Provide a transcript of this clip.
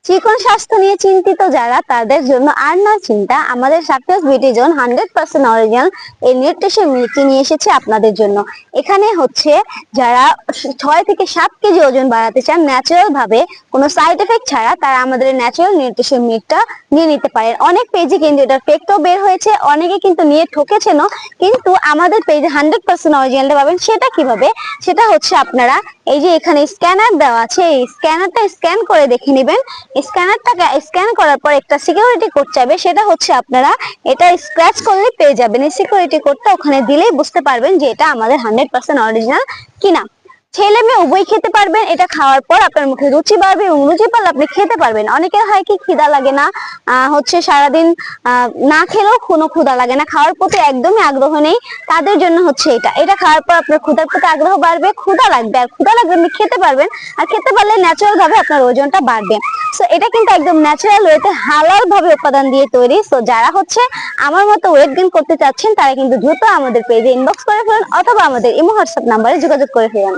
চিকন স্বাস্থ্য নিয়ে চিন্তিত যারা, তাদের জন্য আর না চিন্তা, আমাদের সাকসেস বিউটি জোন 100% অরিজিনাল এই নিউট্রিশন মিল্কটি নিয়ে এসেছে আপনাদের জন্য। এখানে হচ্ছে যারা 6 থেকে 7 কেজি ওজন বাড়াতে চান ন্যাচারাল ভাবে, কোনো সাইড এফেক্ট ছাড়া, তারা আমাদের ন্যাচারাল নিউট্রিশন মিল্কটা নিয়ে নিতে পারেন। অনেক পেজে কিন্তু এটা ফেকটাও বের হয়েছে, অনেকে কিন্তু নিয়ে ঠকেছেনও, কিন্তু আমাদের পেজে 100% অরিজিনালটা পাবেন। সেটা কিভাবে? সেটা হচ্ছে আপনারা এই যে এখানে স্ক্যানার দেওয়া আছে, এই স্ক্যানারটা স্ক্যান করে দেখে নেবেন। স্ক্যানারটাকে স্ক্যান করার পর একটা সিকিউরিটি কোড চাইবে, সেটা হচ্ছে আপনারা এটা স্ক্র্যাচ করলে পেয়ে যাবেন। এই সিকিউরিটি কোডটা ওখানে দিলেই বুঝতে পারবেন যে এটা আমাদের 100% অরিজিনাল কিনা। ছেলে মেয়ে উভয় খেতে পারবেন। এটা খাওয়ার পর আপনার মুখে রুচি বাড়বে এবং রুচি পারলে আপনি খেতে পারবেন। অনেকের হয় কি খিদা লাগে না, হচ্ছে সারাদিন না খেলেও কোনো ক্ষুধা লাগে না, খাওয়ার প্রতি একদমই আগ্রহ নেই, তাদের জন্য হচ্ছে এটা খাওয়ার পর আপনার ক্ষুধার প্রতি আগ্রহ বাড়বে, ক্ষুধা লাগবে, আর ক্ষুধা লাগবে আপনি খেতে পারবেন, আর খেতে পারলে ন্যাচারাল ভাবে আপনার ওজনটা বাড়বে। সো এটা কিন্তু একদম ন্যাচারাল ওয়েতে হালাল ভাবে উপাদান দিয়ে তৈরি। সো যারা হচ্ছে আমার মতো ওয়েট গেইন করতে চাচ্ছেন, তারা কিন্তু দ্রুত আমাদের পেজে ইনবক্স করে ফেলুন অথবা আমাদের ইমো হোয়াটসঅ্যাপ নাম্বারে যোগাযোগ করে ফেলুন।